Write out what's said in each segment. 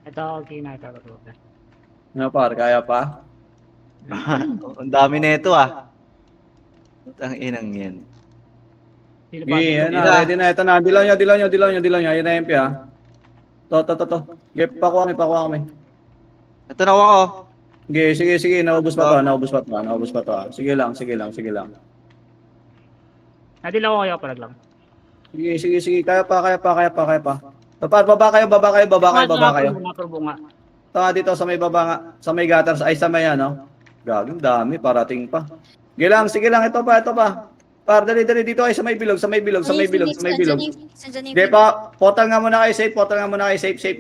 Ito, okay na ito. Ano par, kaya pa? Ang dami na ito ah. Ang inang yan. Sino ba? Sige, Sino yan ba? na, ready na. Ito na, dilaw nyo. Ayun na MP ha. To. Sige, pakuha kami. Ito na ako. Sige, naubos pa to. Sige lang. Nadilaw ko kayo, palag lang. Sige, kaya pa. Par, baba kayo. Turbo nga. Ito dito sa may baba nga, sa may gutters, ay sa may ano. Gagong dami, parating pa. Sige lang, ito pa. Par, dali, dito ay sa may bilog. Sige pa, portal nga muna kayo, safe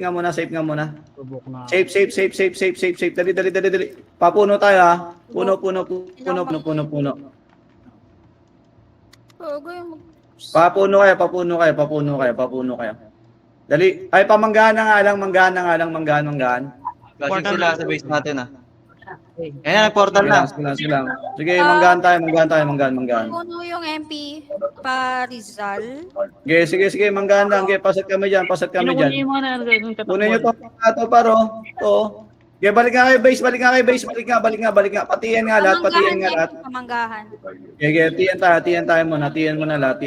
nga muna. Turbo na. Safe. Dali. Papuno tayo ha. Puno. Papuno kayo. Dali, ay pamanggahan na nga lang. Flashing sila sa base natin ah. Okay. Ayan, portal na. Sige, manggahan tayo. Puno yung MP pa Rizal. Sige, manggahan lang. Pasat kami dyan. Kinukunin yung mga Kunin nyo to paro. To. Okay, balik nga kayo base. Balik nga. Patiyan nga lahat. Pamanggahan. Okay, tiyan tayo muna. Tiyan mo na lahat.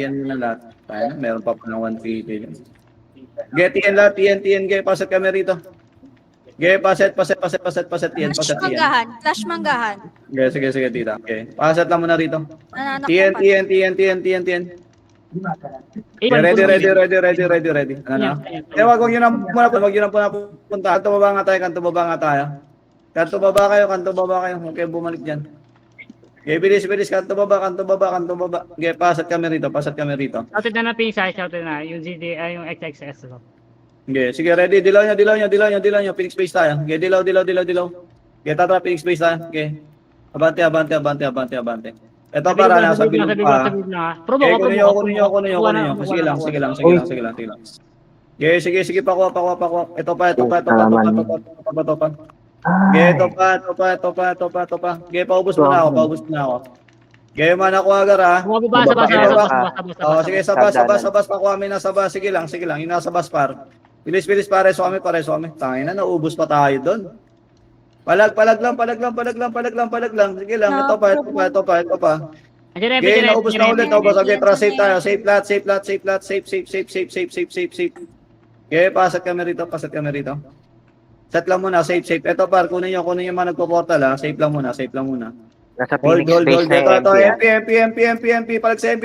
Tayo, meron pa ng 150. Okay, tiyan lahat. Okay, pasat kami rito. Okay, paset. Tiyan. Flash manggahan. Okay, sige, tita. Okay, pasat lang muna rito. Nananak Tiyan. Ready. Ano na? Wag nyo na punta. Kanto baba nga tayo. Kanto baba kayo. Okay, bumalik dyan. Okay, bilis. Kanto baba. Okay, pasat kami rito. Shouted na natin yung size, shouted na. Yung ZD, yung XXS. Okay, sige, ready. Dilaw nyo. Phoenix base tayo. Okay, dilaw. Okay, tatra, Phoenix base tayo. Okay. Abante. Ito para nasa bilog pa. Okay, kunin nyo. Sige lang. Okay, sige, pakuha. Ito pa. Okay, ito pa. Okay, paubos mo na ako. Okay, nakuha agad ha. Oh, sige, sabas, pakuha kami na sabas. Sige lang. Yung nasa bas par. Bilis, pare, so kami. Tangin na, naubos pa tayo doon. Palag lang. Sige lang, ito pa. Okay, naubos na ulit. Okay, tara, safe tayo. Safe lahat. Safe. Okay, pasat kami rito. Set lang muna, safe. Ito par, kunin nyo mga nagpo-portal ha. Safe lang muna. Nasa Hold. Phoenix base na Ito, MP. MP. Palag sa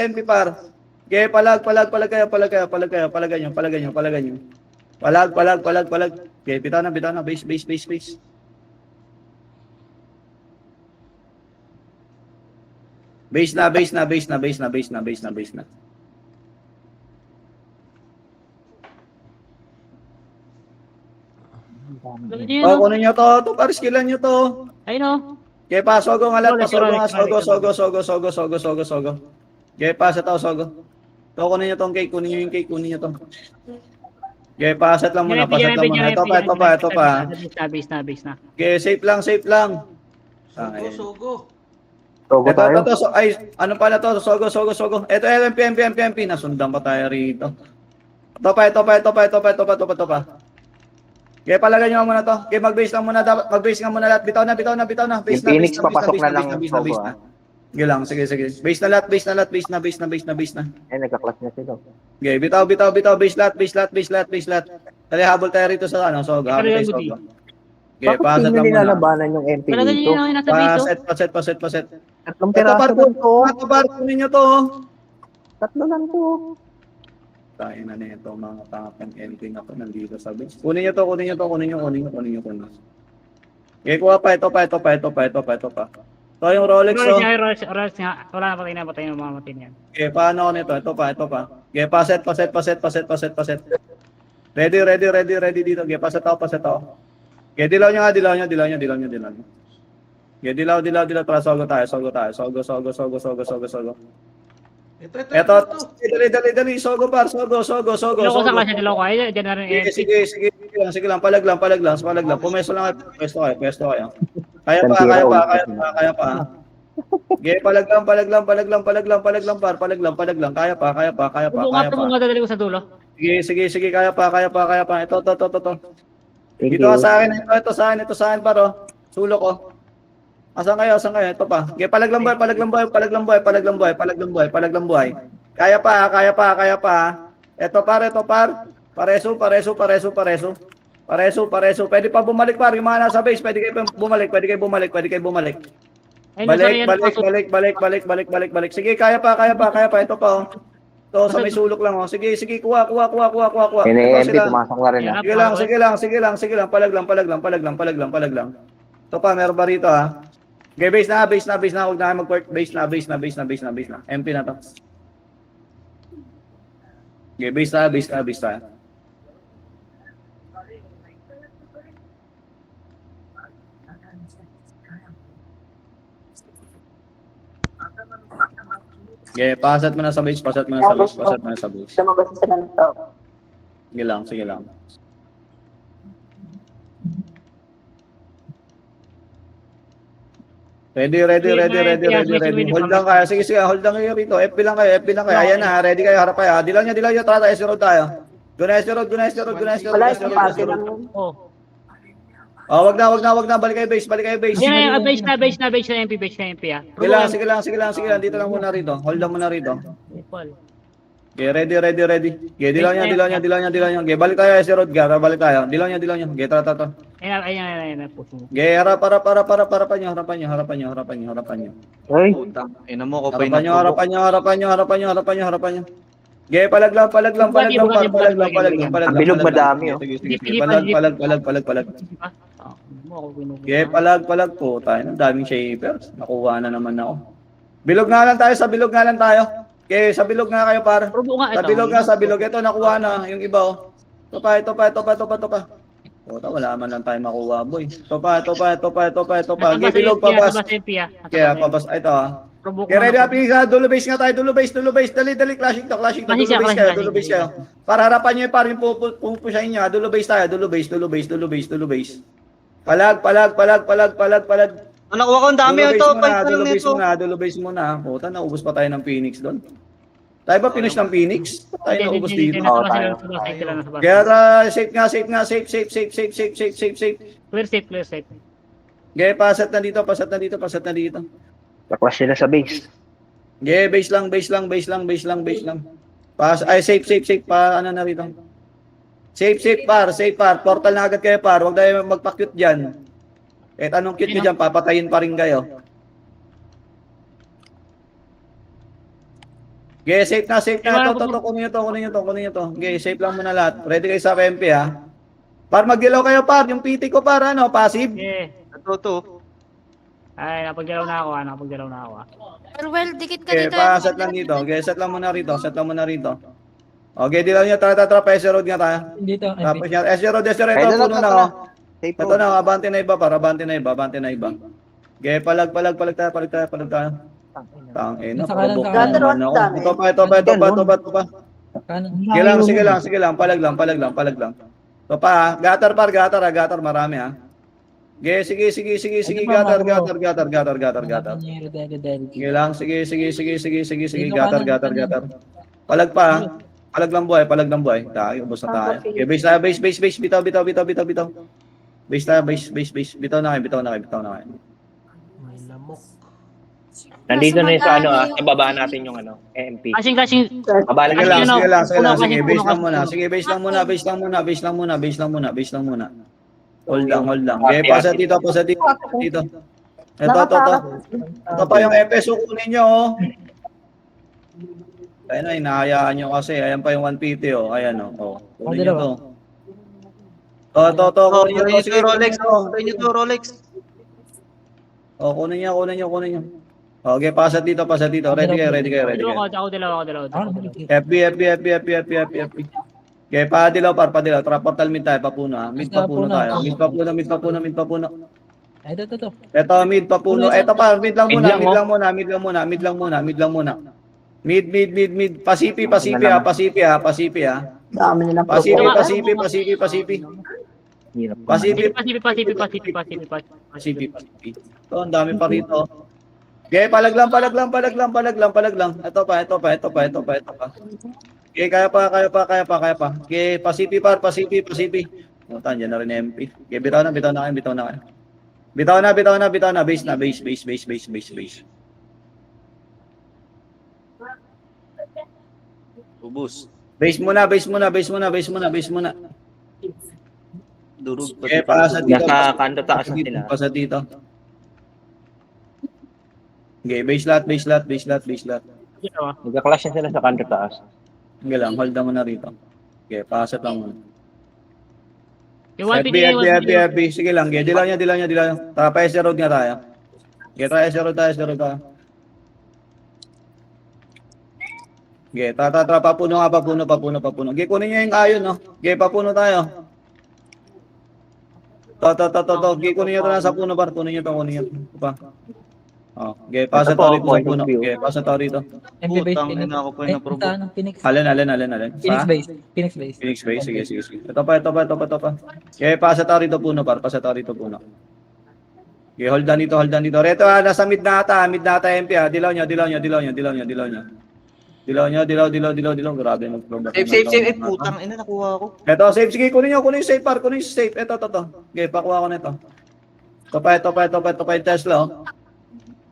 MP par. Okay, palag kayo. Palagan nyo. Palag. Okay, bitaw na. Base. Base na. Oh, kunin nyo to. Pariskilan nyo to. Ayun o. Okay, pasogo nga lahat. Sogo. Okay, pasa tao, sogo. To, kunin nyo tong cake. Kunin nyo to. Okay, pasat lang muna. Ito pa. Base na. Okay, safe lang. Sugo. Togo tayo. Ano pala to? Sogo. Ito, MP. Nasundan pa tayo rito. Ito pa. Okay, palagay nyo muna to. Okay, mag-base nga muna lahat. Bitaw na. Base Yung Phoenix, papasok na lang. Togo ah. Sige lang. Base na lahat. Eh, nagka-class na sila. Okay, bitaw. Base lahat. Dali, habol tayo rito sa Sogo. Habol tayo, Sogo. Okay, Bakit pasat hindi lang muna. nilalabanan yung MP Palagay dito? nyo yung nasa base o. Paset. Tatlong Ito, piraso par, lang to. kunin nyo to. Tatlo lang to. Tayo na nito, mga tapang anything ako nandito sa base. Kunin nyo to. Okay, kuha pa. Ito pa. Ito yung Rolex, oh. Rolex nga. Wala na patay ng mga matin yan. Okay, paano ako nito? Ito pa. Okay, paset. Ready dito. Okay, paset ako. Okay, dilaw nyo. Okay, dilaw. Tara, sogo tayo. Sogo. Ito. Dali. Sogo, par. Sogo. Dilaw ko sa kasi dilaw ko. Ay, dyan na rin. Sige lang. Palag lang. Pumesto lang. Pwesto kayo. Kaya pa. Okay, palag lang, par. Palag lang. Kaya pa. Tubo nga dali ko sa dulo. Sige, kaya pa. Ito. Thank Dito ka you. sa akin, ito sa akin, paro. Sulok ko. Asan kayo? Ito pa. Okay, palaglang buhay. Kaya pa. Ito par. Pareso. Pwede pa bumalik par. Yung mga nasa base, pwede kayo bumalik. Ayun, nasa yan, Balik. Sige, kaya pa. Ito pa, oh. Ito, sa may sulok lang, oh. Sige, kuha. Yun Ito MP, sila. pumasok na rin. Sige lang. Palaglang. Ito pa, meron pa rito, ha. Okay, base na. Huwag na kayo mag-court. Base na. MP na to. Okay, base na. Okay, pasat mo na sa base. Lumabas na sila ng top. Sige lang. Ready. Hold lang kayo. Sige, hold lang kayo rito. FB lang kayo. Ayan na, ready kayo, harap kayo. Dilaw nyo, tara, S-road tayo. Gunes road. Wala, yung pati lang yun. Oh. Oh, wag na, balik kayo base. Ayan, base na MP ah. Sige lang. Dito lang muna rito. Hold lang muna rito. Paul. Okay, ready. Okay, dilaw niya. Okay, balik tayo, S-road, balik tayo. Dilaw niya. Okay, tara. Ayan, puso. Okay, harapan nyo. Hoy, Puta. Ina mo, ko pa Harapan nyo. Okay, palaglang. Bilog madami, oh. Sige. Palag. Okay, palag po. Tayo ng daming shapers. Nakuha na naman ako. Bilog nga lang tayo. Okay, sa bilog nga kayo, par. Probo nga Sa bilog. Ito, nakuha na. Yung iba, oh. Ito pa. Puta, wala man lang tayo makuha, boy. Ito pa. Okay, bilog, pabas. Kaya, pabas. Ito, ah. Okay, ready up, isa. Dulo base nga tayo. Dulo base. Dali. Clashing to. Dulo base kayo. Para harapan nyo yung par yung pupusyahin nyo. Dulo base tayo. Dulo base. Palag. Nakuha ko ang dami ito. Dulo base muna. Puta, naubos pa tayo ng Phoenix doon. Tayo ba finish ng Phoenix? Tayo naubos dito. Kaya safe nga. Clear safe. Okay, pasat na dito. Nakwas sila sa base. Okay, base lang. Safe. Ano na rito? Safe par. Portal na agad kayo, par. Huwag tayo magpa-cute dyan. Kahit anong cute nyo dyan, papatayin pa rin kayo. Okay, safe na. Ito, kunin nyo to. Okay, safe lang muna lahat. Ready kayo sa MP, ha? Par, mag-ilaw kayo, par. Yung PT ko, par, passive. Okay. Ito. Ay, napaggalaw na ako. Pero well, dikit ka Okay, dito. pasat lang dito. Okay, set lang muna rito. Okay, dilaw nyo. Tara, S-road nga tayo. Dito, Tapos yan, S-road, Ayun puno na, oh. Safe Ito na, abante na iba. Okay, palag tayo. Tangin na, Nasa kanan provoke ka. naman ako. Ito pa. kanan. Sige lang, palag lang. Ito pa, ha. Gatar, marami, ha. Okay, sige, gatar. Sige lang, sige, gatar. Palag pa, ha. Palag lang buhay. Tayo, ubos na tayo. Okay, base, bitaw. Base tayo, base. Bitaw na kayo. Nandito na yung sa ibaba natin yung MP. Kasing. Babalik Sige lang. Sige, base lang muna. Hold lang. Okay, pasa dito. Ito pa yung FS, kunin nyo, oh. Ayun na, hinahayaan nyo kasi. Ayan pa yung 150, oh. Ayan, oh. Kunin nyo to. Kunin nyo to. Sige, Rolex. Oh, kunin nyo. Okay, pasa dito. Ready kayo. Ako dalawa. FB. Okay, padilaw. Portal mid tayo, papuno, ha. Mid papuno tayo. Mid papuno. Ay, ito. Ito, mid papuno. Ito pa, mid lang muna. Mid. Pasipi, ha. Dami nilang Pasipi. Hirap. Pasipi. Ito, ang dami pa rito. Okay, palag lang. Ito pa. Okay, kaya pa. Okay, pasipi. Puta, dyan na rin MP. Okay, bitaw na kayo, bitaw na kayo. Bitaw na. Base na, base. Ubus. Base muna. Durog. Okay, pasa dito. Nasa kanto taas na sila. Pasa dito. Okay, base lot. Dalawa. Nagka-clash na sila sa kanto taas. Okay lang, hold mo na rito. Okay, pasat lang muna. Yung 1PD na FB. Sige lang, okay, dilaw niya. Tara, pa-SC road nga tayo. Okay, tara, SC road tayo. Okay, tara, papuno. Okay, kunin niyo yung ayon, no? Okay, papuno tayo. Okay, kunin niyo ito na sa puno, par. Kunin niyo ito pa. Oh, okay, pasa Ito to po, rito sa point of puno. view. Okay, pasa to rito. MP base. Putang ina ako po yung na-provoke. Ano, Phoenix. Alin. Phoenix Sa? base. Phoenix base. Phoenix Base, sige. Ito pa. Okay, pasa to rito puno, par. Okay, hold on dito. Reto nasa mid na ata MP Dilaw niya. Dilaw. Grabe mag-provoke. Save. Putang ina, nakuha ko. Ito, save. Sige, kunin yung safe, par. Kunin yung safe. Ito. Okay, pakuha ko na ito. Ito pa yung Tesla, oh.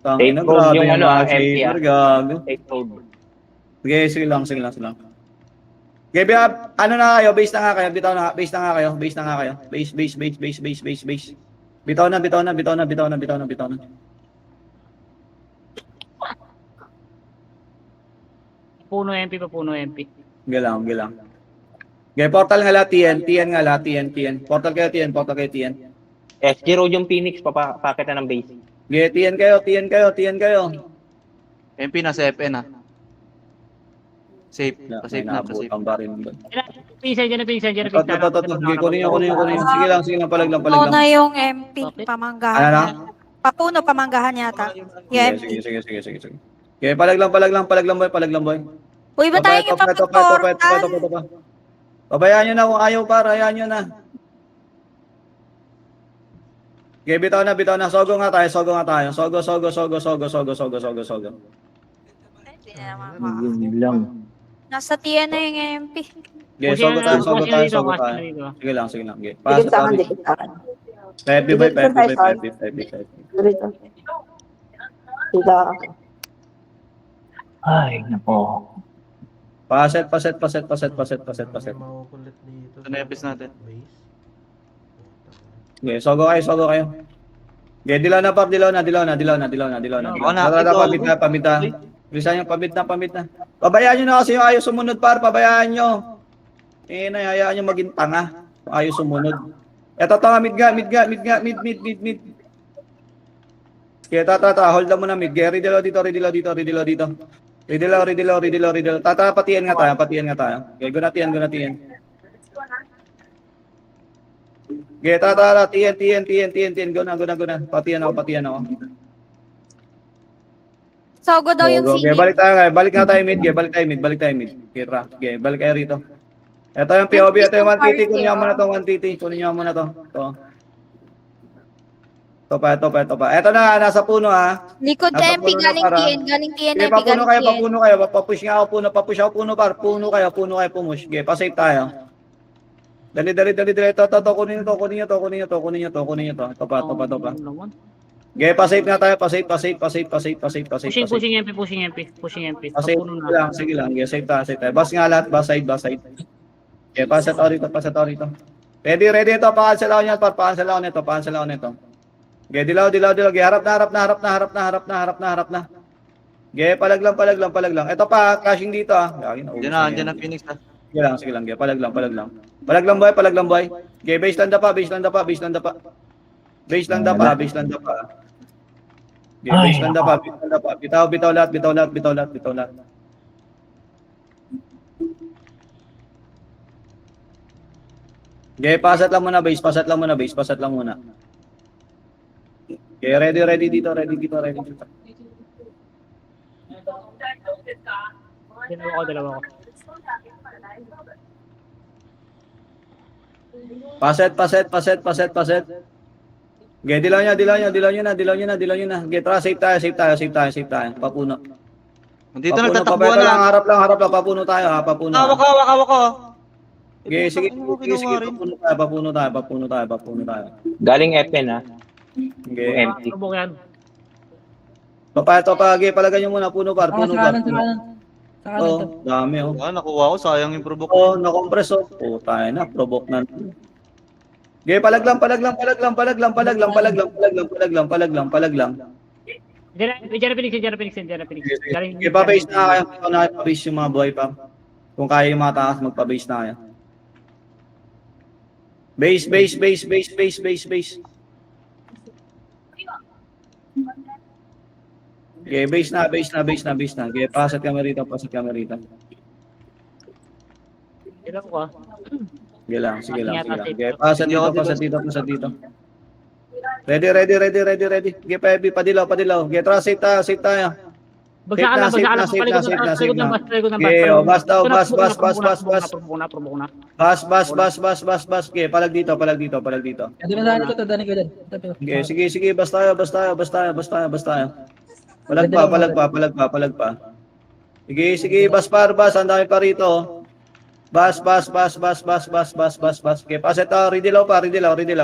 Safe Tangina, code grabe yung yung ano, mga empty, saver, gago. Safe code. Okay, sige lang. Okay, ano na kayo? Base na nga kayo. Bitaw na nga kayo. Base. Bitaw na. Puno MP. Galang. Okay, portal nga lahat, TN. Portal kayo, TN. SG Road yung Phoenix, papakit na ng base. Okay, TN kayo. MP nasa FN ah. Safe. Pa-safe na. Ang barin mo. Dyan na pingsan. Ito. Okay, kunin niyo. Sige lang. Palag lang. Una yung MP, Okay. pamanggahan Ano na? niya. Papuno, pamanggahan yata. Yung MP. Sige. Okay, palag lang, boy. Uy, ba tayo yung papagportal? Pabayaan nyo na kung ayaw, para. Hayaan nyo na. Okay, bitaw na. Sogo nga tayo. Sogo. Hindi na naman lang. Nasa TN na yung MP. Okay, sogo tayo. Sige lang. Okay, pasok tayo. Type B, boy. Ay, nako. Paset. Ito na epis natin. Okay, sogo kayo. Okay, dilaw na. Ako na, Pamita. Bilisan yung pamit na. Pabayaan nyo na kasi yung ayaw sumunod, par. Pabayaan nyo. Hayaan nyo maging tanga. Kung ayaw sumunod. Eto, tanga, mid. Okay, tata. Hold mo na mid. Okay, ridilaw dito. Ridilaw. Tata, patian nga tayo. Okay, gunatian. Okay, tata, TN. Guna. Patian ako. Sogo daw yung Okay, CD. balik nga tayo mid. Kira. Okay, balik kayo rito. Ito yung POV, ito yung 1TT. Kunin nyo muna to. Ito pa. Ito na, nasa puno ha. Likod Nasa MP, puno na galing para. TN, galing TN, Okay, MP, galing TN. papuno kayo. Papush nga ako puno. Papush ako puno, par. Puno kayo, pumush. Okay, pasave tayo. Dali. Ito, kunin nyo to. Ito pa. Okay, pasave nga tayo. Pasave. Pushing MP. Pasave sige lang. Okay, save tayo. Bas nga lahat, bas side. Okay, pasa to rito. Ready ito. Pakansel ako nito. Okay, dilaw. Okay, harap na. Okay, palag lang. Ito pa, crashing dito ah. Diyan na Phoenix na. Sige lang. Okay, palag lang. Palag lang boy. Okay, base lang dapa. Okay, base lang dapa. Bitaw lahat. Okay, pasat lang muna. Okay, ready dito. Dalawa ko. Paset. Okay, dilaw niya na. Okay, tara, save tayo. Papuno. Dito Papuno, nagtatakbuhan lang, na. harap lang. Papuno tayo ha, papuno. Hawak ko. Okay, sige, Ano sige, sige, kinuha rin? papuno tayo. Galing FN ha. Okay. Empty. Subok yan. Papato pa, okay, palagay nyo muna, puno par. Sa kanan. Sa kanan to. Oh, dami oh. Ah, nakuha ko, sayang yung provoke Oh, ko. na-compress oh. Tayo na, provoke na. Okay, palaglang. Diyan Phoenix. Okay, pa-base na kayo. Ito na pa-base yung mga buhay pa. Kung kaya yung mga taas, magpa-base na kayo. Base. Okay, base na. Okay, pasat kami rito. Ilan ko Sige lang. Okay, pasat dito. Ready. Okay, padilaw. Okay, tara, safe tayo. Bagsakan lang. Safe na. Palikod ng Okay, oh, bas. Probok na. Bas. Okay, palag dito. Ito na daan ko to, daan ko dyan. Okay, sige, bas tayo. Palag pa. Sige, bas, ang dami pa rito. Bas. Okay, paset to, ridilaw.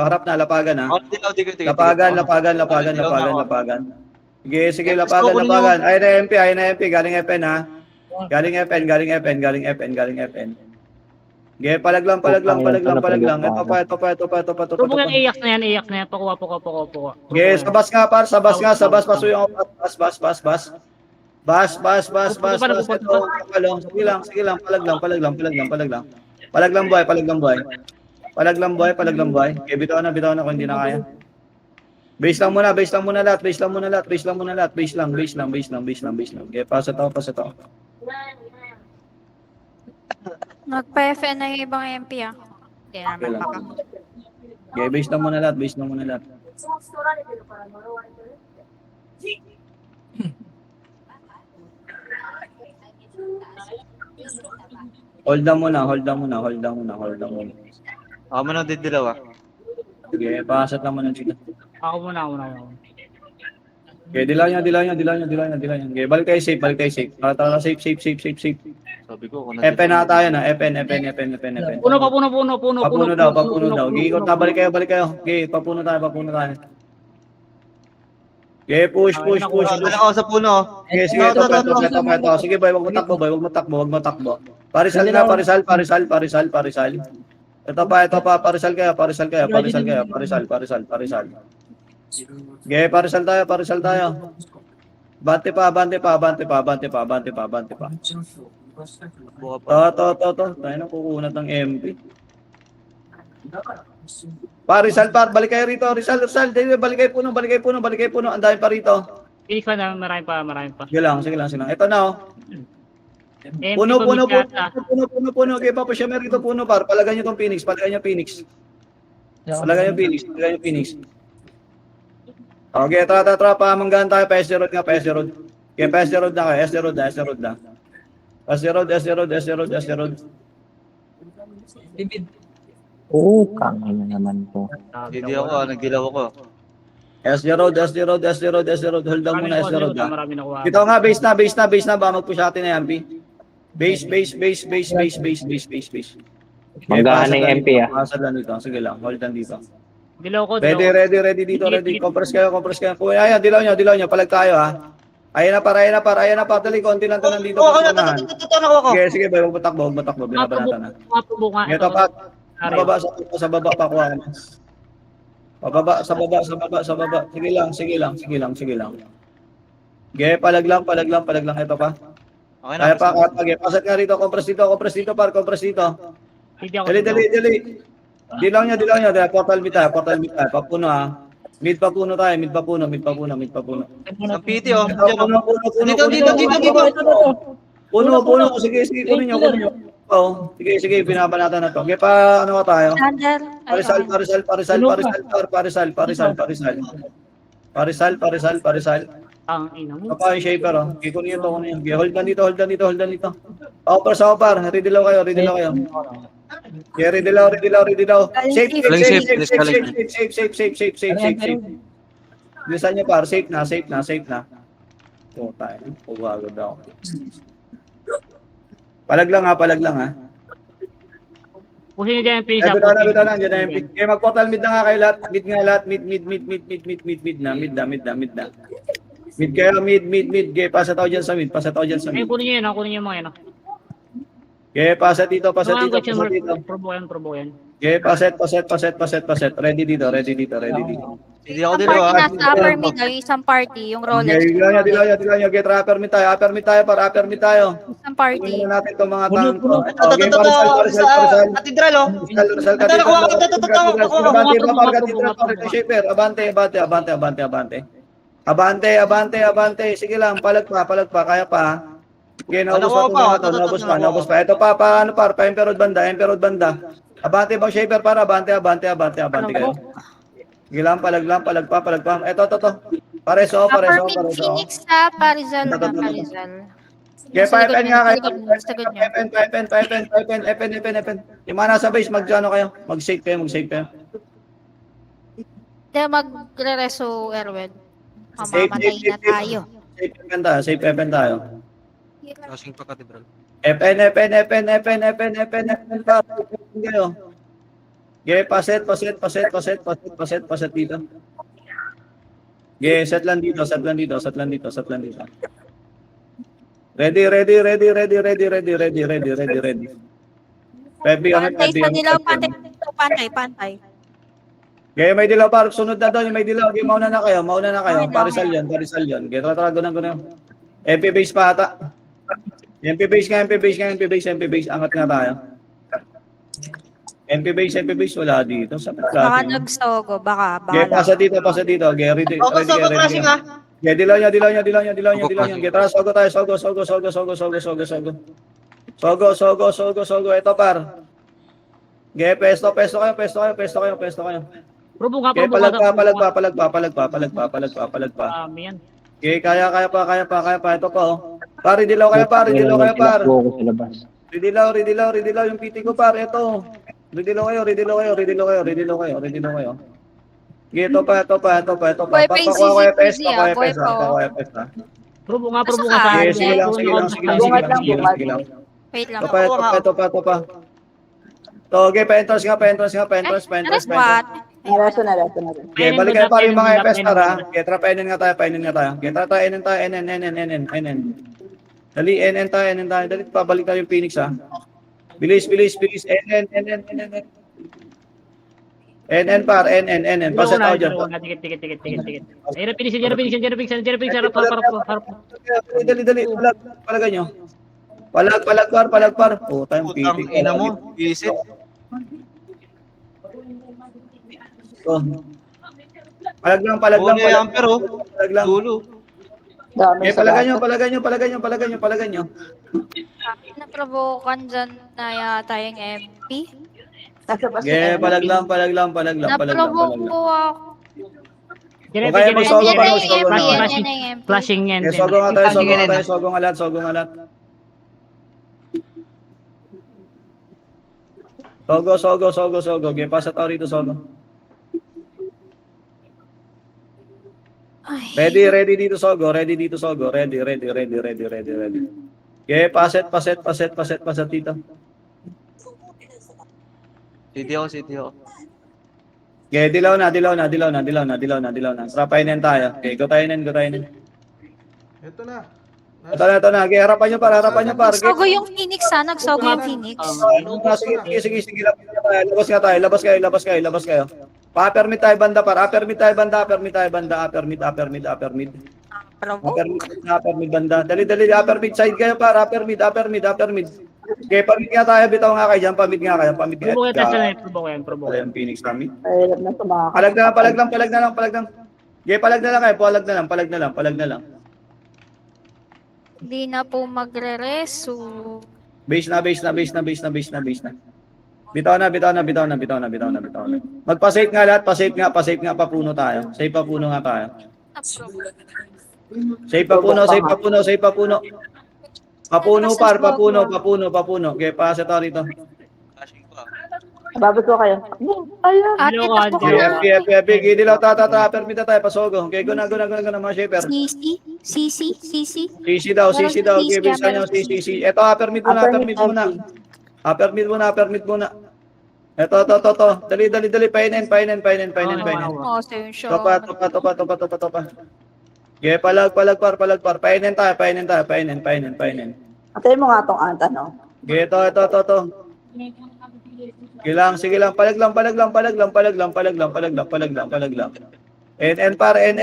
Harap na, lapagan ha. Oh, di ko. Lapagan. Sige, lapagan. Ayun na MP, galing FN ha. Galing FN. Okay, palag lang. Ito pa. Probok yung AX na yan. Pakuha. Okay, sa bas nga. Pasuyo ako. Bas. Ito, sige lang. Palag lang buhay. Okay, bitaw na kung hindi na kaya. Base lang muna lahat. Base lang. Okay, pasa to. Nagpa-FN na yung ibang MP ah. Hindi naman baka. Okay, base lang muna lahat. Hold down muna. Ako mo nang didilaw ah. Sige, pasat lang muna dito. Ako muna. Okay, dilaw niya. Okay, balik tayo safe. Tara, safe. Sabi ko, kung FN na tayo na, FN. Puno. Papuno daw. Gigot na, balik kayo. Okay, papuno tayo. Okay, push. Wala ako sa puno. Okay, sige, ito. Sige, boy, wag mo takbo. Parisal. Ito pa, parisal kayo. Parisal. Okay, parisal tayo. Bante pa. Buka pa. To. Tayo na kukunat ng MP. Parisal, balik kayo rito. Rizal. Balik kayo puno. Ang dami pa rito. Phoenix pa na, marami pa. Sige lang. Ito na oh. MP Puno. pa. Okay, pa siya meron rito puno par. Palagay niyo tong Phoenix. Palagay niyo Phoenix. Okay, tara. Pamanggaan tayo. PS Road. Okay, PS Road na kayo. SD Road. Bibid. Oo, kangin na naman po. Hindi ako, nagdilaw ako. SD Road. Hold down muna SD Road. Marami nakuha. Dito nga, base na. Baka mag-push natin na yan, P. Base. Manggahan na yung MP ah. Pasal lang dito. Sige lang, hold down dito. Dilaw ko. Ready dito. Compress kayo. Ayan, dilaw nyo. Palag tayo ha. Ayan na par. Dali, konti lang to nandito. Sige, boy, huwag matakbo. Binabanatan na. Probok nga. Ito pa. Sa baba pa kuha. Pababa, sa baba. Sige lang. Okay, palag lang. Ito pa. Okay Kaya na. pa, pasat nga rito. Compress dito, par. Hindi ako. Dali. Dilaw nyo. Portal mid tayo. Papuno ha. Mid pa puno tayo. Ang PT oh. Puno. Puno. Sige, puno nyo. Oh, sige, binabanatan na to. Okay, pa ano tayo? Sandal. Parisal. Ang ina mo. Apa yung shaper oh. Kunin nyo. Okay, hold lang dito. Sa par. Ready lang kayo. Okay, ready lang. Safe. Bilisan nyo par. Safe na. Oh, tayo. Pagwagod ako. Palag lang ha. Pusin nyo dyan yung Phoenix. Bitaw na, dyan na MP. Okay, mag-portal mid na nga kayo lahat. Mid nga lahat, mid na. Mid kayo, mid. Okay, pasa tao dyan sa mid. Ay, kunin nyo yun, kunin nyo yung mga yun. Okay, pasa dito. Probo yan. Okay, paset. Ready dito. Hindi ako Isang dito party ah. nasa upper mid, yung isang party, yung Rolex. Okay, dilaw nyo. Get upper mid tayo. Isang party. Tingnan natin itong mga tanong to. Okay, Ito, Parisal. Katedral oh. Rizal, Ito, nakuha ko. Ito. Abante, Papal, Katedral, Shaper. Abante. Sige lang, palag pa, kaya pa. Okay, naubos pa. Ito pa, pa-emperor banda. Abante bang Shaper para, abante kayo. Sige lang, palag pa. Ito. Pareso. Upper mid, Phoenix sa Parizal. Okay, pa-FN nga kayo. Sa good niya. FN. Yung mga nasa base, mag-ano kayo? Mag-save kayo. Hindi magre-reso, Erwin. Safe, Mamamatay na tayo. Safe FN tayo. Kasing pa Katedral. FN pa. Kayo. Okay, paset dito. Okay, set lang dito. Ready. Pebi kami. Pantay sa dilaw, pantay. Okay, may dilaw par. Sunod na doon, may dilaw. Okay, mauna na kayo. Parisal yan. Okay, tratrago na ko na. MP base pa ata. MP base. Angat nga tayo. MP base, wala dito. Baka nagsogo, baka. Okay, pasa dito. Okay, ready. Flashing ah. Okay, dilaw niya. Okay, tara, sogo tayo. Sogo. Ito par. Okay, pesto kayo. Probo nga, Okay, palag pa. Yan. Okay, kaya pa. Ito pa, oh. Pare, dilaw kayo, par. Ridilaw yung PT ko, par. Ito. Ridilaw kayo. Okay, ito pa. Boy, Paisy, Probo nga Sige sa lang. Wait lang. Ito pa. Okay, pa-entrance nga. What? Okay, balik kayo pa yung mga FS tara. Okay, tara, painin nga tayo. Okay, tara tayo, NN. Dali, NN tayo. Dali, pabalik tayo yung Phoenix, ha. Bilis. NN. NN par. Paset ako dyan. Tikit. Ayun, pinisin. Harap. Dali. Palagan nyo. Palag par. Oh, tayong Putang Phoenix. ina mo. Visit. Oh. Palag lang. Palag lang. Dulo. Okay, palagan nyo. Naprovokan dyan na yata yung MP. Okay, palag lang. Naprovoke po ako. Okay, magsogo pa, magsogo na. Yan yung MP. Flashing yan. Okay, sogo nga tayo. Sogo nga lahat. Sogo. Okay, pasa tao rito, sogo. Ready dito, sogo. Ready. Okay, paset dito. City ako. Okay, dilaw na. Tara, painin tayo. Okay, go tayo nin. Ito na. Ito na. Okay, harapan nyo par. Nagsogo yung Phoenix, Nagsogo yung Phoenix. Sige. Labas kayo. Pa-permit tayo banda par. Upper mid. Upper mid banda. Dali. Upper mid side kayo par. Upper mid. Okay, pamid nga tayo. Bitaw nga kayo dyan. Pamid nga kayo. Probo yan. Phoenix kami. Palag na lang. Okay, palag na lang. Hindi na po magre-reso. Base na. Bitaw na. Magpa-safe nga lahat, pa-safe nga, papuno tayo. Safe papuno nga tayo. Safe papuno. Papuno. Okay, pasa tayo rito. Flashing pa. Babot ko kayo. Ate, takbo ka na. FB, dilaw, permita tayo, pasogo. Okay, go na, mga shaper. CC. CC daw, okay, bisa nyo, CC. Ito, permit muna. Permit muna. Ito. Dali. Painin. Oo, so yung show. Topa. Okay, palag, par. Painin tayo. Painin. Antayin mo nga tong anta, no? Okay, ito. Sige lang. Palag lang. En, par. En.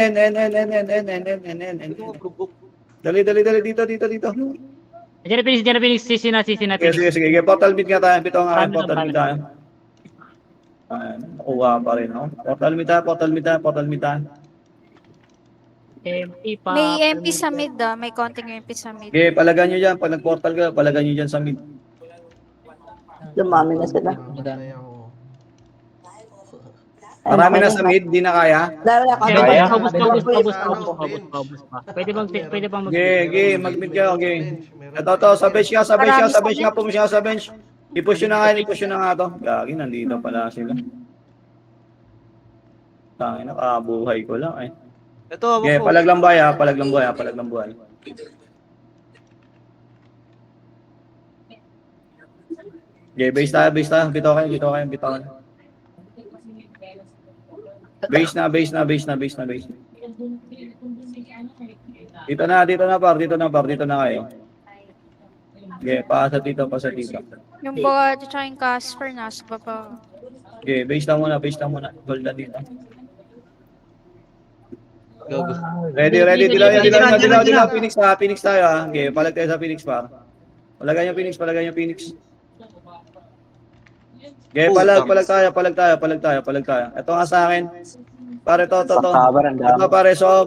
Dali. Dito. Diyan na Phoenix. Sisi na. Sige. Okay, portal mid nga tayo. Bitaw nga kayo, portal mid tayo. Nakuha pa rin, no? Portal mid tayo. MP pa. May MP sa mid May konting MP sa mid. Okay, palagan nyo dyan. Pag nag-portal ka, palagan nyo dyan sa mid. Dumami na sila. Kaya ako. Marami na sa mid, di na kaya. Dahil ako, Kaya? Paubos pa. Pwede bang Okay, mag-mid kayo, okay. Ito, sa bench ka, pumus ka sa bench. I-push nyo na nga to. Gagi, nandito pala sila. Tangin, nakabuhay ko lang eh. Ito, Okay, palag lang buhay. Okay, base tayo. Bitaw kayo. Base na. Dito na kayo. Okay, pasa dito. Yung bawat tsaka yung Casper nasa baba. Okay, base na muna. Hold na dito. Ready. Dilaw. Phoenix tayo ha. Okay, palag tayo sa Phoenix pa. Palagan yung Phoenix. Okay, palag tayo. Ito nga sa akin. Pare to. Ito pareso.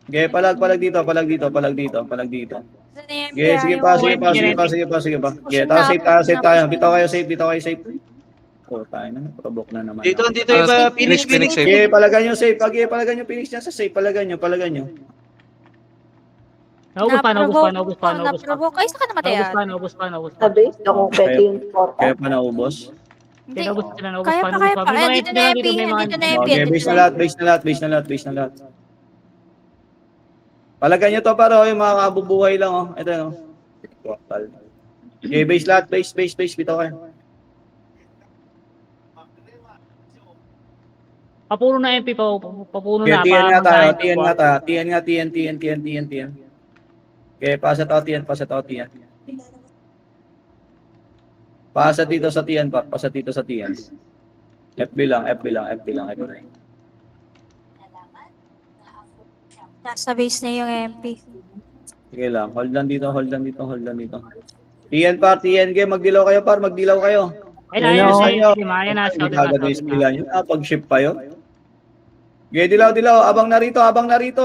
Okay, palag dito. Okay, sige pa. Okay, save tayo. Bitaw kayo safe. Oh, tayo na. Provoke na naman. Dito iba, Phoenix. Okay, palagan nyo safe. Okay, palagan nyo Phoenix niya sa safe. Palagan nyo. Naubos pa. Naprovoke. Ay, saan ka namatay yan? Naubos pa. sa base, ako pwede yung portal. Kaya pa naubos. Hindi. Naubos Kaya pa. pa. Ay, dito na MP. Okay, base na lahat. Palagan nyo to para yung mga kabubuhay lang oh. Ito no. Portal. Okay, base lahat. Bitaw kayo. Papuno na MP pa. Papuno Okay, na. TN nga tayo. TN. Okay, pasa to TN. Pasa dito sa TN. FB lang. Nasa base na yung MP. Sige lang. Hold lang dito. TN game. Magdilaw kayo. Ayun na. Pag-ship pa yun. Okay, dilaw. Abang narito.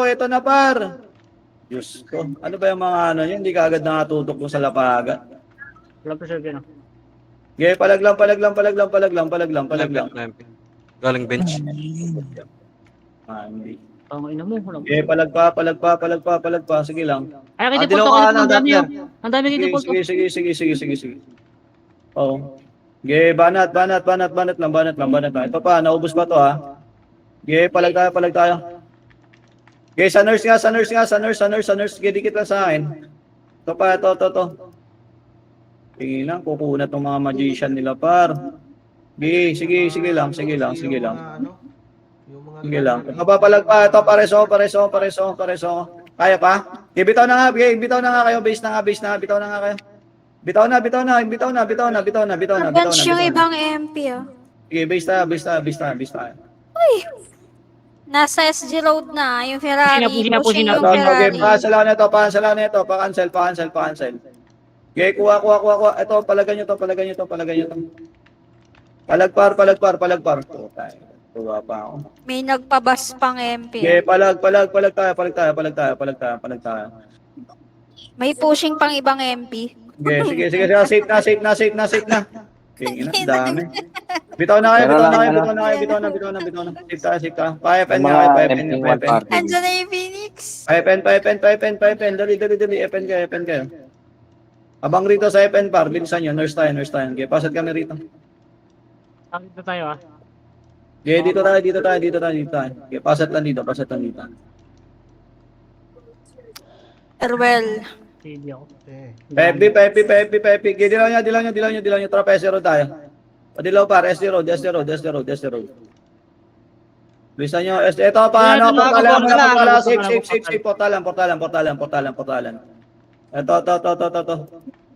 Ito na par. Diyos ko. Ano ba yung mga yun? Hindi ka agad nakatutok mo sa lapagan. Walang preserve yun. Okay, palag lang. Galing bench. Hindi. Ang ina mo. Okay, palag pa. Sige lang. Ay, Dilaw ka na, Gatner. Ang dami dito po. Sige. Oh. Okay, banat lang. Ito pa, naubos pa to ha. Okay, palag tayo. Okay, sa nurse. Okay, dikit lang sa akin. Ito pa, ito. Tingin lang, kukunat ng mga magician nila par. Okay, sige lang. Yung mga Sige lang. Ito pa, palag pa. Ito, pareso. Kaya pa? Okay, bitaw na nga kayo. Base na nga. Bitaw na nga kayo. Bitaw na. Bench yung ibang MP Okay, base tayo. Uy! Nasa SG Road na, yung Ferrari. Pushing na. Yung Okay, Ferrari. pa-cancel na ito. Pa-cancel. Okay, kuha. Ito, palagan nyo to. Palagpar. Kuha pa ako. May nagpabas pang MP. Okay, palag tayo. May pushing pang ibang MP. Okay, sige. Safe na. Tingin na, dami. Bitaw na kayo. Safe tayo. Pa-FN. Andiyan na yung Phoenix. Pa-FN. Dali. FN kayo. Abang rito sa FN par, bilisan nyo. Nurse tayo. Okay, pasat kami rito. Dito tayo Okay, dito tayo. Okay, pasat lang dito. Erwel. CD ako. Pepe. Dilaw nyo. Trapeze road tayo. Padilaw par, SD road. Bilisan nyo, ito pa, ano, portalan, safe. Portalan. Ito.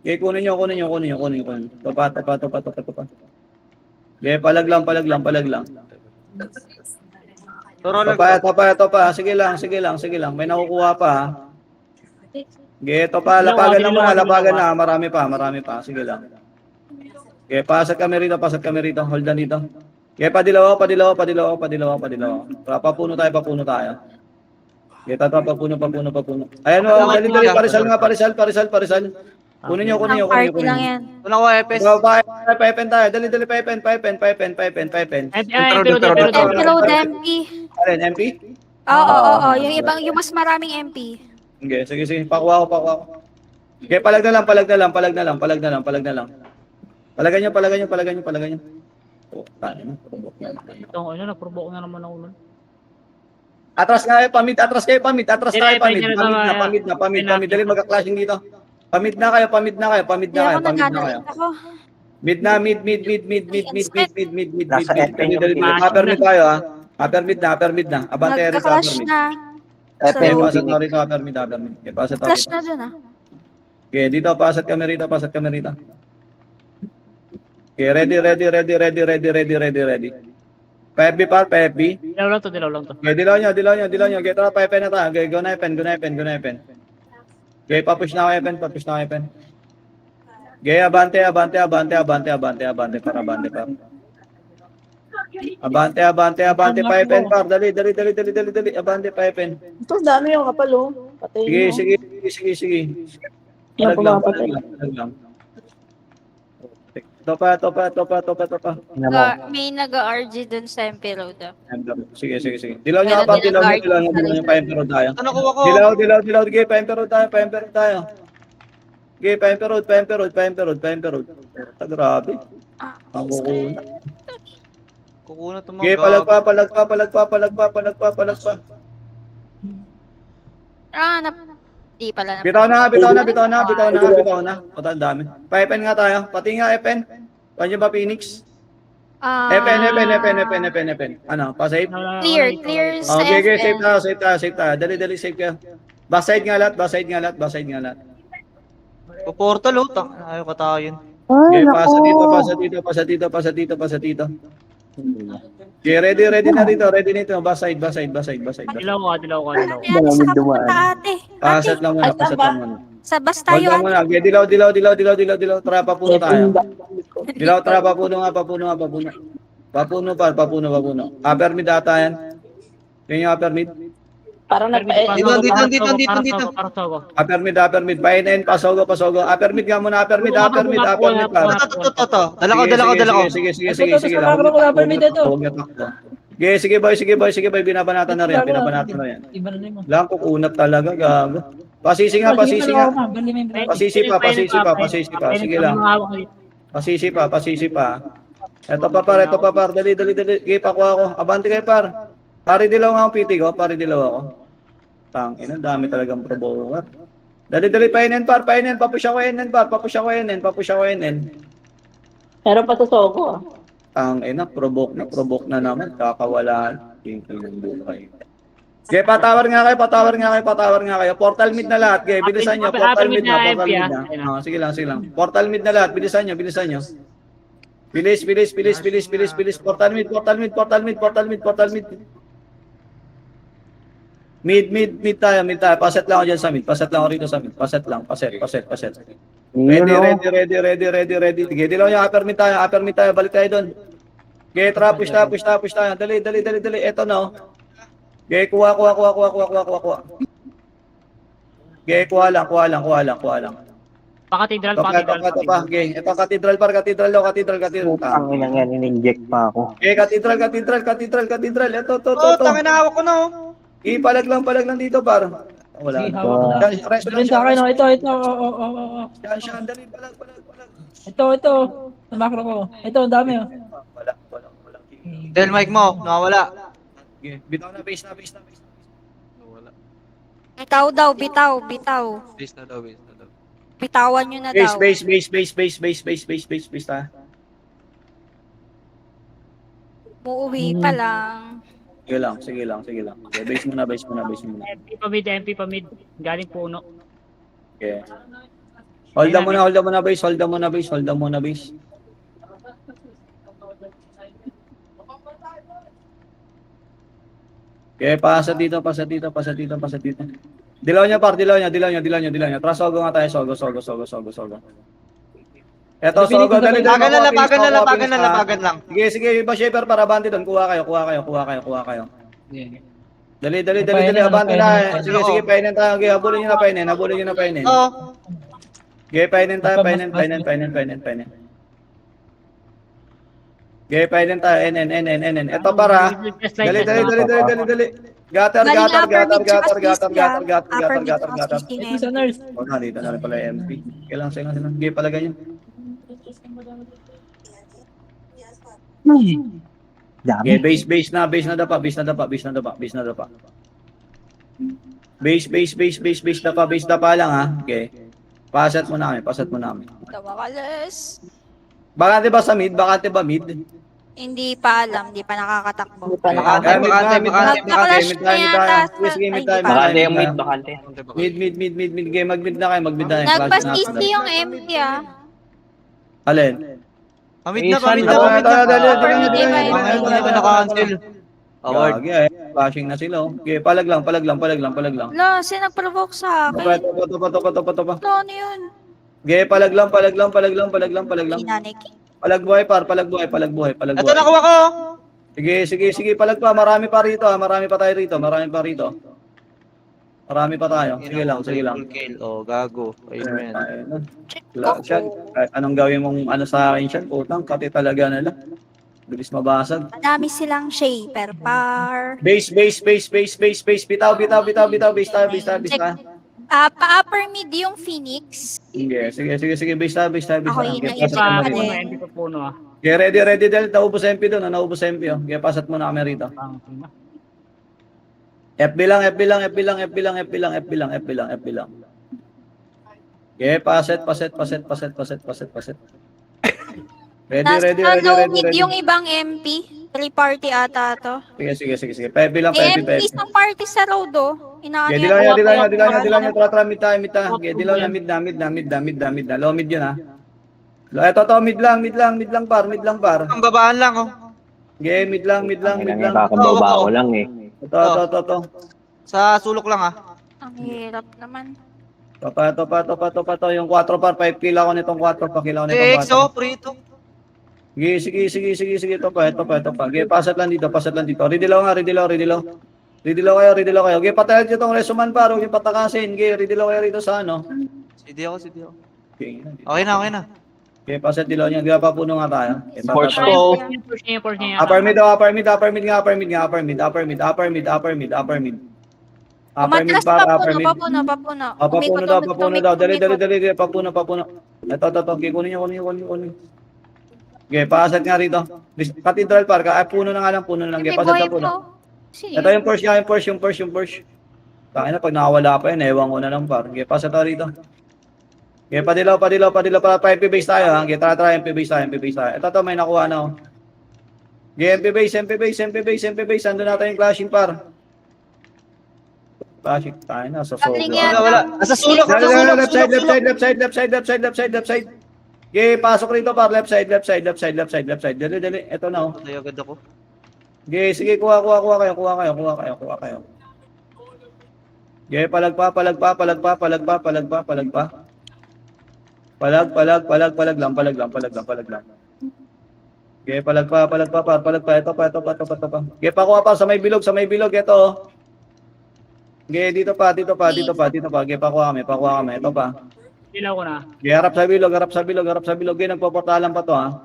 Okay, kunin nyo. Topa. Okay, palag lang. Topa. Sige lang. May nakukuha pa, ha. Okay, ito pa, lapagan na. Marami pa. Sige lang. Okay, pasat kami rito. Hold on dito. Okay, padilaw. Papuno tayo. Okay, papuno. Ayan o, dali. Parisal. Kunin nyo. Party lang yan. Wala ko epes. Pepen tayo. Dali, pepen. MP MP Road MP. Alin, MP? Oo. Yung mas maraming MP. Okay, sige. Pakuha ko. Okay, palag na lang. Palagan nyo. Oh, tayo na. Itong nag-provoke na naman ako nun. Atras kayo, pamid. Pamid Hindi, na. Dali, magka-clashing dito. Pamid na kayo. Hindi ako nagagalit ako. Mid. Nasa Dali. Upper mid tayo, ha. Upper mid na. Abante rin sa upper Nagka-clash mid. na. Okay, Epe. pasat na rito, upper mid. Okay, pasat na Clash rito. na dun ah. Okay, dito, pasat kami rito. Okay, ready. Pepe. Dilaw lang to. Okay, dilaw nyo. Okay, tara, pepe na tayo. Okay, go na epen. Okay, papush na ako epen. Okay, abante. Para abante pa epen par. Dali. Abante pa epen. Ito, dami yung kapal, oh. Patayin mo. Sige. Yan, Palag lang. pumapatay. Topa. May nag-RG dun sa MP Road ah. Sige. Dilaw nyo pa, dilaw nyo pa emperor tayo. Ano nakuha ko? Dilaw. Okay, pa-emperor tayo. Okay, pa-emperor. Grabe. Ang kukuna. Kukunat mo. Okay, palag pa. Di pala na. Bitaw na. Pata ang dami. Pa-epen nga tayo. Pati nga epen. Pwede ba Phoenix? Epen. Ano, pa-save? Clear sa Okay, FM. save tayo. Dali, save kayo. Backside nga lahat. Portal oh. Ayaw ka tayo yun. Okay, Ay, pasa naku. dito. Okay, ready na dito. Backside. Dilaw ko. Ano sa kapunta ate? Pasat lang muna. Sa bus Hold tayo on ate. muna. Okay, dilaw. Tara, papuno tayo. Dilaw, tara, papuno. Papuno. Upper mid ata yan. Yan yung upper mid. Parang Dito. Para sogo. Upper mid. Painin, pasogo. Upper mid nga muna. Upper mid. Ito. Dala ko. Sige. Ito, upper mid ito. Sige, boy. Binabanatan na rin. Iba na mo. Lang kukunat talaga, gago. Pasisi nga. Pasisi pa. Sige lang. Pasisi pa. Ito pa par. Dali. Sige, pakuha ko. Abante kayo par. Pari dilaw nga ang piti ko. ako. Tangina, dami talagang provoker. Dali, painin par. Papush ako NN. Meron pa sa Sogo, ah. Tangina, provoke na naman. Kakawalan. Okay, patawar nga kayo. Portal mid na lahat. Okay, bilisan nyo. Portal mid na. Sige lang. Portal mid na lahat. Bilisan nyo. Bilis. Portal mid. Mid tayo. Paset lang ako dyan sa mid. Paset lang ako rito sa mid. Paset. Ready. Okay, dilaw nyo. Upper mid tayo. Balik tayo doon. Okay, tara, push tayo. Dali. Eto na, oh. Okay, kuha. Okay, kuha lang. Pakatidral. Topa. Okay, ito katedral. Ang inang yan, in-inject pa ako. Okay, katedral. Ito. Tangin na hawak ko na oh. Ipalag lang dito, par. Wala. Sige, hawak na. Rest Ito sa akin, oh. Ito. Yan, dali, palag. Ito. Namakro ko. Ito, ang dami, oh. Wala. Del mic mo, nawawala. Okay, bitaw na, base na. Bitaw daw. Base na daw. Bitawan nyo na Base, daw. base, base, base, base, base, base, base, base, base, ta. Uuwi pa lang. Sige lang, sige lang, sige lang. Okay, base muna, base muna, base muna. MP pa mid. Galing puno. Okay. Hold on muna, hold on muna, base, hold on muna, base, hold on muna, base. Okay, pasa dito, pasa dito, pasa dito, pasa dito. Dilaw niya, par, dilaw niya. Tara, sogo nga tayo, sogo. Eto, sogo, dali, Lapagan na, makuha, lapagan finish, na, ha? lapagan lang. Sige, iba shaper para abante doon. Kuha kayo. Yeah. Dali, Napainin, abante napainin. na. Sige, painin tayo. Okay, habulin nyo na painin. Oo. Okay, painin tayo, painin. Okay, painin tayo, NN. Ito para. Dali. Gatar. Ito sa nurse. Oh, dito na rin pala yung MP. Kailangan sila. Okay, pala ganyan. Okay, base na dapa. Base dapa lang, ha. Okay. Pasat mo namin. Tawakalas. Bakante ba sa mid? Bakante ba mid? Hindi pa alam, hindi pa nakakatakbo. Hindi pa Bakante, Nag-clash na yata. Sige, mid Ay, tayo. Bakante yung mid, bakante. Mid. Okay, mag-mid na kayo. nagpa-CC yung MP ah. Alin? Pamit na. Dali. Naka-cancel. Award. Okay, flashing na sila. Okay, palag lang. Wala, sino nag-provoke sa akin? Topa. Ano yun? Okay, palag lang. Inanik. Palag buhay. Ito, nakuha ko. Sige, palag pa. Marami pa tayo rito. Sige lang. Full kill. Oh, gago. Ayun. Anong gawin mong sa akin siya? Putang, kati talaga nila. Bilis mabasag. Madami silang shaper par. Base. Bitaw. Base tayo. Pa-upper mid yung Phoenix. Sige. Base tayo. Ako yun na Okay, isa. pasat mo Ano rito. eh? MP pa puno ah. Okay, ready. Naubos MP doon. Naubos MP. Okay, pasat mo na kami rito. FB lang. Okay, paset. Ready. Nasa low mid yung ibang MP. 3-party ata to. Sige. FB lang. MP isang party sa road oh. Inaano Okay, dilaw niya. Tara, mid tayo. Okay, dilaw na mid na. Low mid yun, ha. Ito, mid lang, par. Ang babaan lang, oh. Okay, mid lang. Kakababa ko lang eh. Ito. Sa sulok lang, ah. Ang hirap naman. Topa. Yung 4 par, 5 kilo ako nitong 4. Pakilaw nitong 4. EXO, prito. Sige. Topa. Okay, pasat lang dito. Ridilaw kayo. Okay, patayan nyo itong resuman par. Huwag yung patakasin. Okay, ridilaw kayo rito sa ano. CD ako. Okay Okay na. Okay, pasat dilaw nyo. Hindi pa puno nga tayo. Okay, Sports tata- ko. Push niya. Upper mid. Upper mid par. Papuno daw. Dali. Papuno. Ito. Okay, kunin nyo. Okay, pasat nga rito. Cathedral Park. Puno na nga lang. Okay, pasat na puno. Ito yung Porsche. Tangina na, pag nakawala pa yun, ewan ko na lang par. Okay, pasat na rito. Okay, padilaw para MP base tayo, ha. Okay, tara MP base tayo. Ito, may nakuha na, oh. Okay, MP base. Ando natin yung clashing par. Clashing tayo na, sa Galing sobrang. yan. Wala. Nasa sulok. Left side. Okay, pasok rito par, left side. Dali. Ito na, oh. Tayo agad ako. Okay, sige, kuha kayo. Okay, palag pa. Palag lang. Okay, palag pa. Ito pa. Okay, pakuha pa sa may bilog. Ito, oh. Okay, dito pa. Okay, pakuha kami. Ito pa. Dilaw ko na. Okay, harap sa bilog. Okay, nagpoportalan pa to, ha.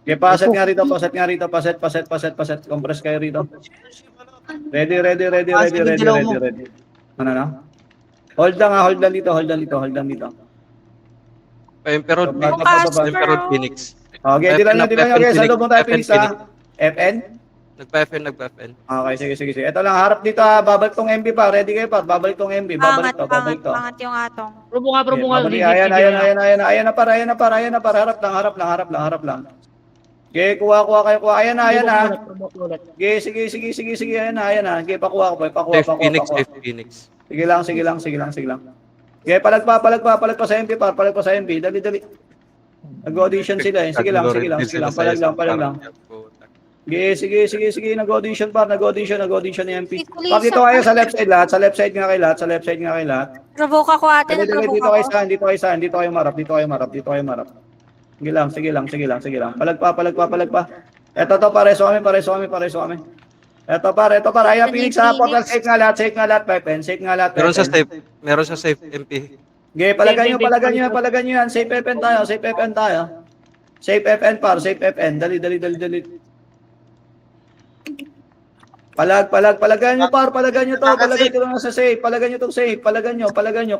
Okay, paset nga rito. Paset. Compress kayo rito. Ready. Ano na? Hold lang dito. Emperor Ito, Emperor Phoenix. Okay, dilan nyo. Okay, sa loob mo tayo, Phoenix, ha. FN? Nagpa-FN. Okay, sige. Ito lang, harap dito ha. Babalik tong MB pa. Ready kayo pa. Babalik tong MB. Babalik Pangat, to. pangat yung atong. Probo nga, Babalik. legit, Ayan na par. Harap lang. Okay, kuha kayo. Ayan na. Okay, sige. Ayan na. Okay, pakuha ko. Safe Phoenix. Sige lang. Okay, palag pa sa MB par. Palag pa sa MB. Dali. Nag-audition sila eh. Sige lang. Palag lang. Sige. Nag-audition ni MP. Pag dito kayo sa left side lahat. Sa left side nga kayo lahat. Provoke ako ate, Dito na-provoke ako. dito kayo marap. Sige lang. Palag pa. Eto to, pareso kami. Eto para. Ayan, Phoenix ha. Portal, safe nga lahat. Safe nga lahat. Meron sa safe MP. Okay, palagan nyo yan. Safe FN tayo. Safe FN par. Dali. Palagan nyo par. Palagan nyo to lang sa safe. Palagan nyo.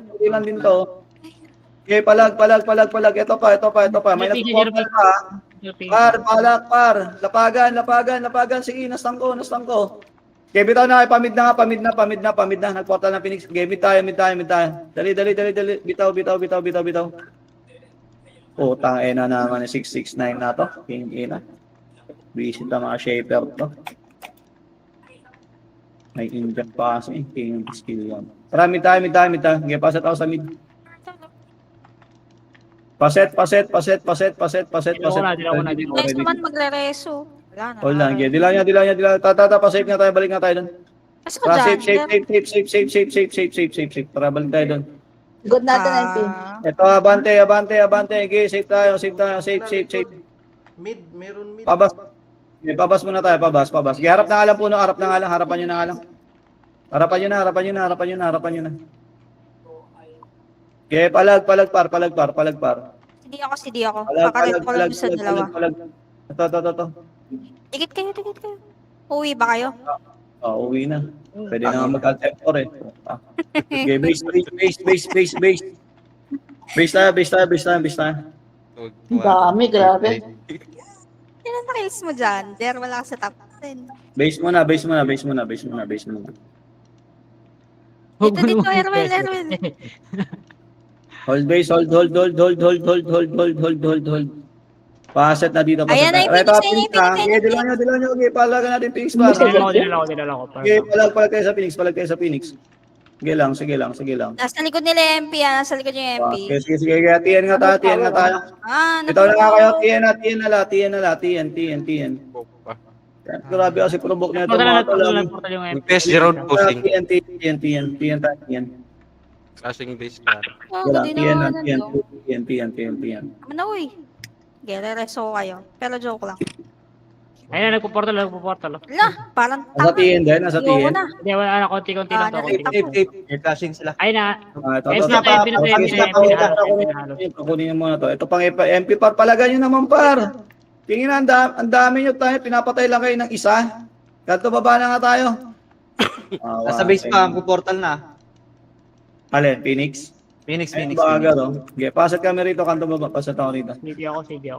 Hindi lang din to. Okay, palag. Ito pa. May nagpo-portal pa. Par. Lapagan. Sige, nastang ko. Okay, bitaw na, pamid na. Nagportal ng Phoenix. Okay, mid tayo. Dali. Bitaw. Putang ina naman, 669 na to. King ina. Visit ang mga shaper to. May Indian pass eh. King skill yan. Tara, mid tayo. Okay, paset ako sa mid. Paset. Dila ko na. Next naman magre-reso. Wala na. Hold on, dila niya. Tata, pa-save nga tayo. Balik nga tayo dun. Kasi ko Tara, dyan. safe. Tara, balik tayo dun. Good natin, MP. Ito, abante. Okay, safe tayo. Safe. Meron mid. Pabas. Okay, pabas muna tayo. Pabas. Okay, harap na nga lang puno. Harapan nyo na. Harapan nyo na. Okay, palag par. Hindi ako. Pakarito ko lang sa dalawa. Palag. Ito. Tikit kayo. Uwi ba kayo? Uwi na. Pwede na nga mag-alter eh. Okay, base. Base tayo. Ang dami, grabe. Ilan na kills mo dyan? There, wala ka sa top 10. Base muna. Dito, Erwin. Hold base, hold. Paset na dito. Ayan na yung Phoenix, Dilan nyo. Okay, palagan natin Phoenix pa. Dinala ko. Okay, palag kayo sa Phoenix. Sige lang. Nasa likod nila yung MP, nasa likod yung MP. Okay, sige. Tiyan nga tayo. Ito na nga kayo, TN. Grabe kasi provoke niya ito mga talang. PS Gerald posting. TN. Flashing base na. TN. Tama na, uy. Gere-reso kayo. Pero joke lang. Ayun, nagpo-portal. Wala, parang Nasa TN din, nasa Ayoko TN. na. Hindi, wala, konti-konti lang to. Safe. May flashing sila. Ayun na. Kukunin niyo muna to. Ito pang MP par, palagan niyo naman par. Tingin na, ang dami niyo tayo, pinapatay lang kayo ng isa. Ganto baba na nga tayo. Nasa base pa, portal na. Alin, Phoenix? Phoenix. Baga, no? Okay, pasat kami rito, kanto baba, pasat ako rito. Sige ako. Sige.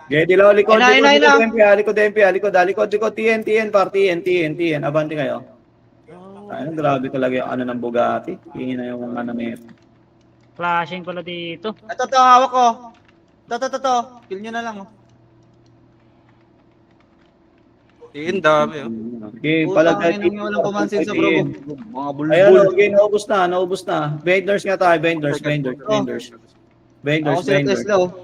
Okay, dilaw, likod, Likod. TN, par, TN, abante kayo. Ay, grabe talaga yung ano ng Bugatti. Hingin na yung ano may... Flashing pala dito. Ito, hawak ko. Ito. Kill nyo na lang. Dami. Okay, palag tayo. Walang pumansin sa bro. Mga bulbul. Ayun, okay, naubos na. Vendors nga tayo, vendors. Ako sila Tesla, oh.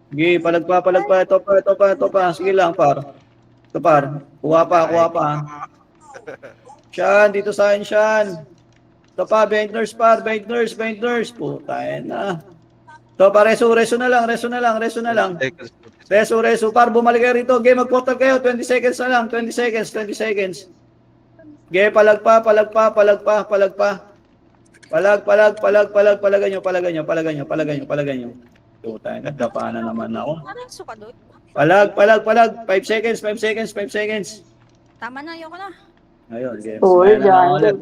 Okay, palag pa. Ito pa. Sige lang, par. Ito, par. Kuha pa. Siyan, dito sa akin, Siyan. Ito pa, vendors. Putain na. Ito pa, reso na lang. Reso, par, bumalik kayo rito. Okay, mag-portal kayo. 20 seconds na lang. 20 seconds. Okay, palag pa. Palagan nyo. Putain, nagdapa na naman ako. Reso ka doon. Palag. 5 seconds. Tama na, ayoko na. Ayun, game. Uy, dyan.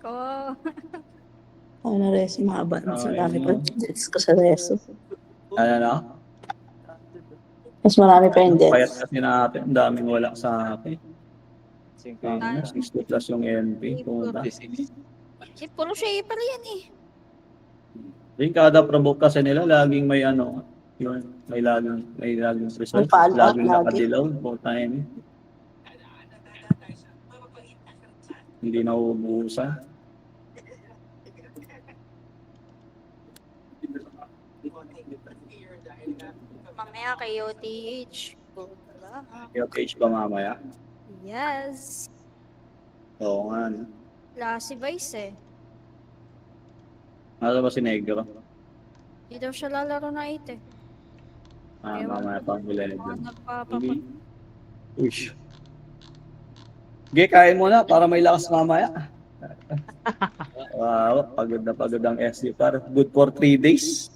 Ko. Ano na reso, mga bands. Ang dami ko. Diyos ko sa reso. Ano na? Mas marami pa yung Payat deaths. kasi natin. Ang daming wala sa akin. 50. 60 plus yung MP. Pumunta. Eh, puro shaper yan eh. Yung kada provoke kasi nila, laging may ano, yun, may laging result. May follow up Laging lagi. nakadilaw. Puta yun. Hindi na uubusan. Mamaya kay OTH. Wala. Yung page ba mamaya? Yes. Oo nga. No? Lassie Vice eh. Nasa ba si Negro? Hindi daw siya lalaro na 8 eh. Mamaya pang Mga 11. nagpapapat. Uy. Ge, kain mo na para may lakas mamaya. Wow, pagod na pagod ang SC par. Good for 3 days.